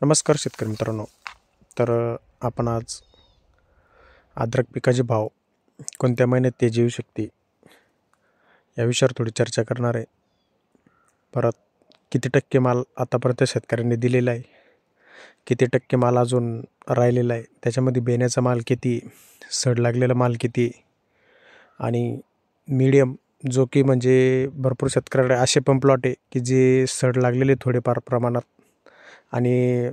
नमस्कार शेतकरी मित्रांनो. तर आपण आज अद्रक पिकाचे भाव कोणत्या महिन्यात तेजी येऊ शकते या विषयावर थोडी चर्चा करणार आहे. परत किती टक्के माल आतापर्यंत शेतकऱ्यांनी दिलेला आहे, किती टक्के माल अजून राहिलेला आहे, त्याच्यामध्ये बेण्याचा माल किती, सड लागलेला माल किती आणि मीडियम जो की म्हणजे भरपूर शेतकऱ्याकडे असे पण प्लॉट आहे की जे सड लागलेले थोडेफार प्रमाणात आणि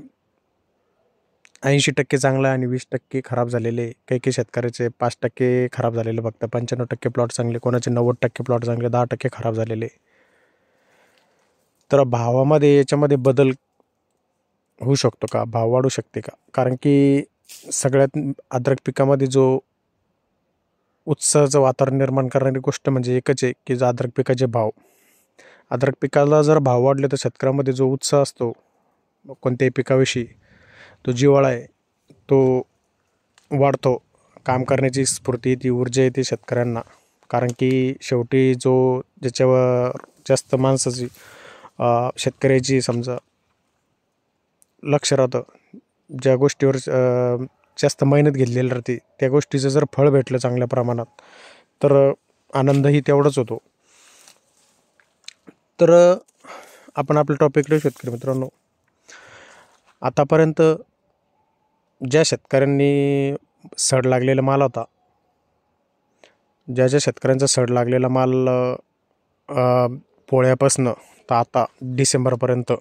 80% चांगला आणि 20% खराब झालेले. काही काही शेतकऱ्याचे 5% खराब झालेले, फक्त 95% प्लॉट चांगले, कोणाचे 90% प्लॉट चांगले, 10% खराब झालेले. तर भावामध्ये याच्यामध्ये बदल होऊ शकतो का, भाव वाढू शकते का? कारण की सगळ्यात अद्रक पिकामध्ये जो उत्साहाचं वातावरण निर्माण करणारी गोष्ट म्हणजे एकच आहे की जो अद्रक पिकाचे भाव. अद्रक पिकाला जर भाव वाढले तर शेतकऱ्यामध्ये जो उत्साह असतो कोणत्याही पिकाविषयी, तो जिव्हाळा आहे तो वाढतो. काम करण्याची स्फूर्ती येते, ऊर्जा येते शेतकऱ्यांना. कारण की शेवटी जो ज्याच्यावर जास्त माणसाची शेतकऱ्याची समजा लक्ष राहतं, ज्या गोष्टीवर जास्त मेहनत घेतलेली राहते, त्या गोष्टीचं जर फळ भेटलं चांगल्या प्रमाणात तर आनंदही तेवढाच होतो. तर आपण आपल्या टॉपिककडे शेतकरी मित्रांनो, आतापर्यंत ज्या शेतकऱ्यांनी सड लागलेला माल होता, ज्या शेतकऱ्यांचा सड लागलेला माल पोळ्यापासनं तर आता डिसेंबरपर्यंत,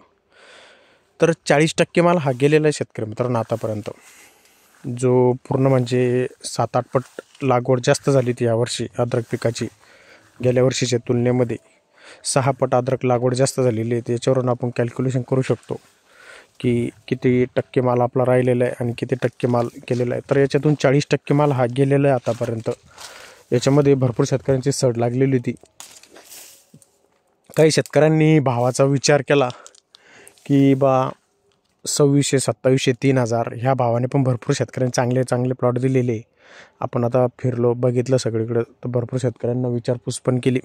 तर 40% माल हा गेलेला आहे शेतकरी मित्रांनो आतापर्यंत. जो पूर्ण म्हणजे 7-8 पट लागवड जास्त झाली ती यावर्षी अद्रक पिकाची. गेल्या वर्षीच्या तुलनेमध्ये 6 पट अद्रक लागवड जास्त झालेली आहे. त्याच्यावरून आपण कॅल्क्युलेशन करू शकतो की किती टक्के माल आपला राहिलेला आहे आणि किती टक्के माल गेलेला आहे. तर याच्यातून 40% माल हा गेलेला आहे आतापर्यंत. याच्यामध्ये भरपूर शेतकऱ्यांची सड लागलेली होती. काही शेतकऱ्यांनी भावाचा विचार केला की 2600, 2700, 3000 ह्या भावाने पण भरपूर शेतकऱ्यांनी चांगले चांगले प्लॉट दिलेले. आपण आता फिरलो, बघितलं सगळीकडं, तर भरपूर शेतकऱ्यांना विचारपूस पण केली.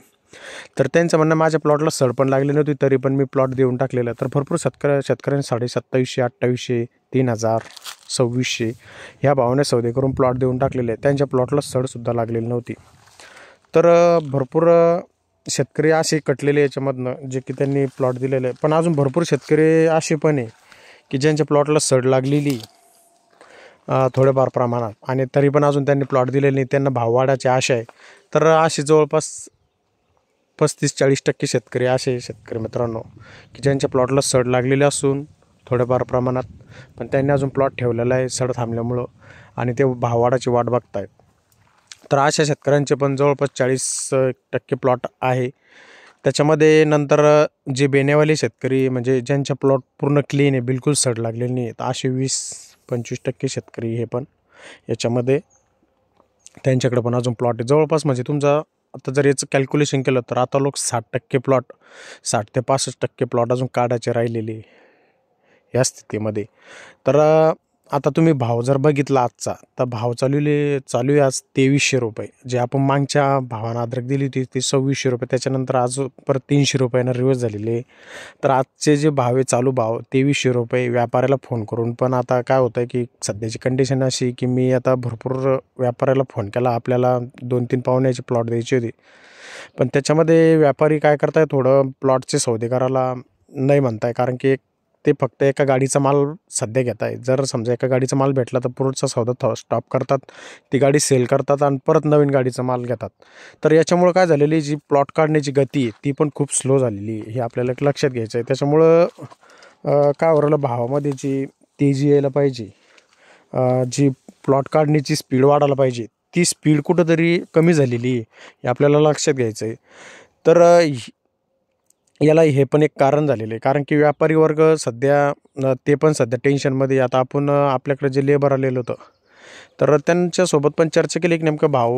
तर त्यांचं म्हणणं, माझ्या प्लॉटला सड पण लागली नव्हती तरी पण मी प्लॉट देऊन टाकलेलं. तर भरपूर शेतकऱ्यांनी 2700, 2800, 3000, 2600 ह्या भावाने सौदे करून प्लॉट देऊन टाकलेले. त्यांच्या प्लॉटला सडसुद्धा लागलेली नव्हती. तर भरपूर शेतकरी असे कटलेले याच्यामधनं जे की त्यांनी प्लॉट दिलेले आहे. पण अजून भरपूर शेतकरी असे पण आहे की ज्यांच्या प्लॉटला सड लागलेली थोड्याफार प्रमाणात आणि तरी पण अजून त्यांनी प्लॉट दिलेले नाही, त्यांना भाव वाढायची आशा आहे. तर असे जवळपास 35-40% शेतकरी असे शेतकरी मित्रांनो की ज्यांच्या प्लॉटला सड लागलेले असून थोड्याफार प्रमाणात, पण त्यांनी अजून प्लॉट ठेवलेला आहे सड थांबल्यामुळं आणि ते भाव वाढायची वाट बघतायत. तर अशा शेतकऱ्यांचे पण जवळपास 40% प्लॉट आहे. त्याच्यामध्ये नंतर जे बेण्यावाले शेतकरी म्हणजे ज्यांच्या प्लॉट पूर्ण क्लीन आहे, बिलकुल सड लागलेली नाही, तर असे 20-25% शेतकरी हे पण याच्यामध्ये त्यांच्याकडे पण अजून प्लॉट आहे जवळपास. म्हणजे तुमचा आता जर याचं कॅल्क्युलेशन केलं तर आता लोक 60% प्लॉट, 60 ते 65% प्लॉट अजून काढायचे राहिलेले या स्थितीमध्ये. तर आता तुम्ही भाव जर बघितला आजचा, तर भाव चालू आहे आज 2300 रुपये. जे आपण मागच्या भावानं अद्रक दिली होती ती 2600 रुपये, त्याच्यानंतर आज परत 300 रुपयानं रिवर्स झालेले. तर आजचे जे भाव आहे, चालू भाव 2300 रुपये. व्यापाऱ्याला फोन करून पण आता काय होतं आहे की सध्याची कंडिशन अशी की मी आता भरपूर व्यापाऱ्याला फोन केला, आपल्याला 2-3 पाहुण्याचे प्लॉट द्यायचे होते. पण त्याच्यामध्ये व्यापारी काय करताय, थोडं प्लॉटचे सौदे करायला नाही म्हणताय. कारण की ते फक्त एका गाडीचा माल सध्या घेत आहे. जर समजा एका गाडीचा माल भेटला तर पुढचा सौदा स्टॉप करतात, ती गाडी सेल करतात आणि परत नवीन गाडीचा माल घेतात. तर याच्यामुळं काय झालेली, जी प्लॉट काढण्याची गती आहे ती पण खूप स्लो झालेली आहे, हे आपल्याला लक्षात घ्यायचं आहे. त्याच्यामुळं काय होतं, भावामध्ये जी तेजी यायला पाहिजे, जी प्लॉट काढण्याची स्पीड वाढायला पाहिजे, ती स्पीड कुठंतरी कमी झालेली आहे, हे आपल्याला लक्षात घ्यायचं आहे. तर याला हे पण एक कारण झालेलं आहे. कारण की व्यापारी वर्ग सध्या ते पण सध्या टेन्शनमध्ये. आता आपण आपल्याकडे जे लेबर आलेलं होतं, तर त्यांच्यासोबत पण चर्चा केली की नेमकं भाव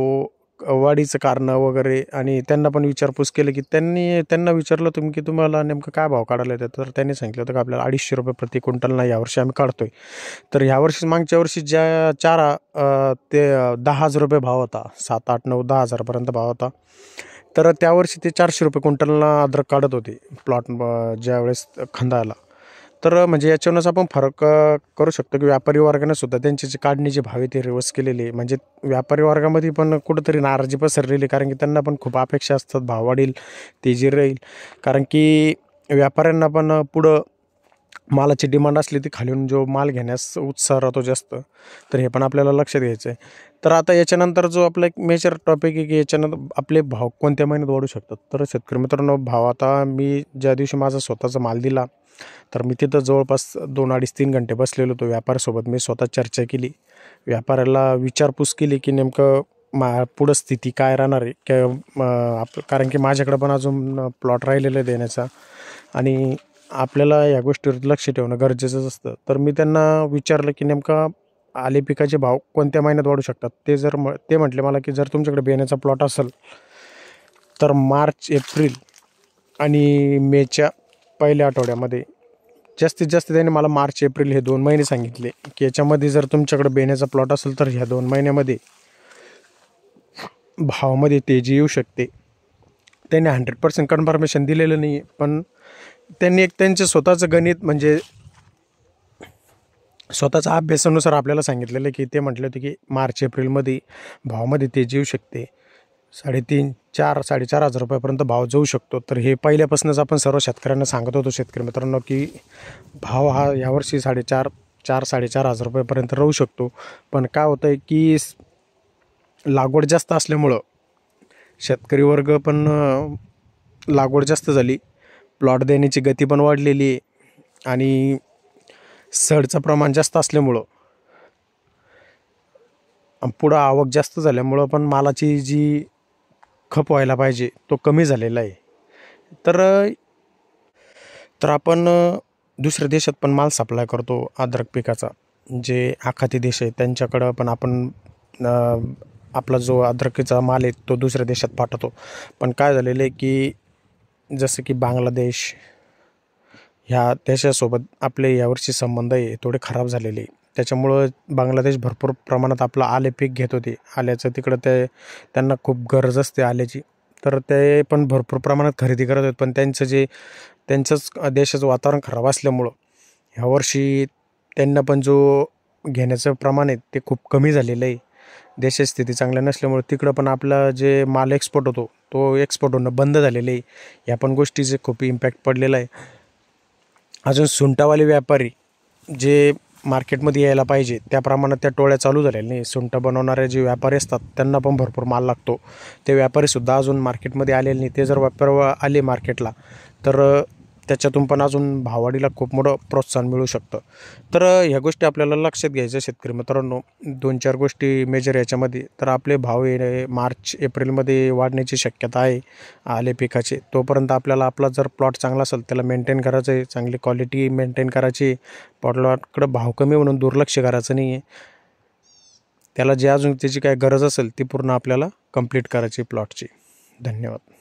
वाढीचं कारणं वगैरे, आणि त्यांना पण विचारपूस केली की त्यांना विचारलं तुम्ही की तुम्हाला नेमकं काय भाव काढायला येतं. तर त्यांनी सांगितलं होतं की आपल्याला 250 रुपये प्रति क्विंटलला यावर्षी आम्ही काढतोय. तर ह्यावर्षी मागच्या वर्षी ज्या 4 ते 10,000 रुपये भाव होता, 7, 8, 9, 10,000पर्यंत भाव होता. तर त्यावर्षी ते 400 रुपये क्विंटलला अद्रक काढत होते प्लॉट ज्यावेळेस खंदायला. तर म्हणजे याच्यावरूनच आपण फरक करू शकतो की व्यापारी वर्गाने सुद्धा त्यांची जी काढणीचे भाव आहे ते रिवर्स केलेले आहे. म्हणजे व्यापारी वर्गामध्ये पण कुठंतरी नाराजी पसरलेली, कारण की त्यांना पण खूप अपेक्षा असतात भाव वाढील, तेजी राहील. कारण की व्यापाऱ्यांना पण पुढं मालाची डिमांड असली ती खालून जो माल घेण्यास उत्साह राहतो जास्त. तर हे पण आपल्याला लक्षात घ्यायचं आहे. तर आता याच्यानंतर जो आपला एक मेजर टॉपिक आहे की याच्यानंतर आपले भाव कोणत्या महिन्यात वाढू शकतात. तर शेतकरी मित्रांनो, भाव आता मी ज्या दिवशी माझा स्वतःचा माल दिला, तर मी तिथं जवळपास 2 अडीच-3 घंटे बसलेलो होतो. व्यापाऱ्यासोबत मी स्वतः चर्चा केली. व्यापाऱ्याला विचारपूस केली की नेमकं पुढं स्थिती काय राहणार आहे, कारण की माझ्याकडं पण अजून प्लॉट राहिलेला आहे देण्याचा आणि आपल्याला या गोष्टीवर लक्ष ठेवणं गरजेचंच असतं. तर मी त्यांना विचारलं की नेमका आले पिकाचे भाव कोणत्या महिन्यात वाढू शकतात. ते म्हटले मला की जर तुमच्याकडे बियाण्याचा प्लॉट असेल तर मार्च, एप्रिल आणि मेच्या पहिल्या आठवड्यामध्ये, जास्तीत जास्त त्याने मला मार्च, एप्रिल हे 2 महिने सांगितले की याच्यामध्ये जर तुमच्याकडे बियाण्याचा प्लॉट असेल तर ह्या 2 महिन्यामध्ये भावामध्ये तेजी येऊ शकते. त्यांनी 100% कन्फर्मेशन दिलेलं नाही, पण त्यांनी एक त्यांचं स्वतःचं गणित म्हणजे स्वतःच्या अभ्यासानुसार आपल्याला सांगितलेलं की ते म्हटले होते की मार्च, एप्रिलमध्ये भावामध्ये तेजी येऊ शकते. 3.5, 4, 4,500 रुपयापर्यंत भाव जाऊ शकतो. तर हे पहिल्यापासूनच आपण सर्व शेतकऱ्यांना सांगत होतो शेतकरी मित्रांनो की भाव हा यावर्षी 4,500, 4,500 रुपयापर्यंत राहू शकतो. पण काय होतं आहे की लागवड जास्त असल्यामुळं शेतकरी वर्ग पण लागवड जास्त झाली, प्लॉट देण्याची गती पण वाढलेली आहे आणि सडचं प्रमाण जास्त असल्यामुळं पुढं आवक जास्त झाल्यामुळं पण मालाची जी खप व्हायला पाहिजे तो कमी झालेला आहे. तर तर आपण दुसऱ्या देशात पण माल सप्लाय करतो अद्रक पिकाचा. जे आखाती देश आहे त्यांच्याकडं पण आपण आपला जो अद्रकीचा माल आहे तो दुसऱ्या देशात पाठवतो. पण काय झालेलं आहे की जसं की बांगलादेश ह्या देशासोबत आपले यावर्षी संबंध आहे थोडे खराब झालेले आहे. त्याच्यामुळं बांगलादेश भरपूर प्रमाणात आपलं आले पीक घेत होते. आल्याचं तिकडं त्यांना खूप गरज असते आल्याची. तर ते पण भरपूर प्रमाणात खरेदी करत आहेत. पण त्यांचंच देशाचं वातावरण खराब असल्यामुळं ह्यावर्षी त्यांना पण जो घेण्याचं प्रमाण आहे ते खूप कमी झालेलं आहे. देशाची स्थिती चांगल्या नसल्यामुळे तिकडं पण आपला जे माल एक्सपोर्ट होतो तो एक्सपोर्ट होणं बंद झालेलं आहे. या पण गोष्टीचे खूप इम्पॅक्ट पडलेला आहे. अजून सुंटावाले व्यापारी जे मार्केटमध्ये यायला पाहिजे त्या प्रमाणात त्या टोळ्या चालू झालेल्या नाही. सुंठ बनवणारे जे व्यापारी असतात त्यांना पण भरपूर माल लागतो. ते व्यापारीसुद्धा अजून मार्केटमध्ये आलेले नाही. ते जर व्यापारी आले मार्केटला तर त्याच्यातून पण अजून भाववाढीला खूप मोठं प्रोत्साहन मिळू शकतं. तर ह्या गोष्टी आपल्याला लक्षात घ्यायच्या शेतकरी मित्रांनो. 2-4 गोष्टी मेजर याच्यामध्ये. तर आपले भाव हे मार्च, एप्रिलमध्ये वाढण्याची शक्यता आहे आले पिकाचे. तोपर्यंत आपल्याला आपला जर प्लॉट चांगला असेल त्याला मेंटेन करायचं आहे, चांगली क्वालिटी मेंटेन करायची. प्लॉटकडं भाव कमी म्हणून दुर्लक्ष करायचं नाही आहे. त्याला जे अजून त्याची काय गरज असेल ती पूर्ण आपल्याला कंप्लीट करायची प्लॉटची. धन्यवाद.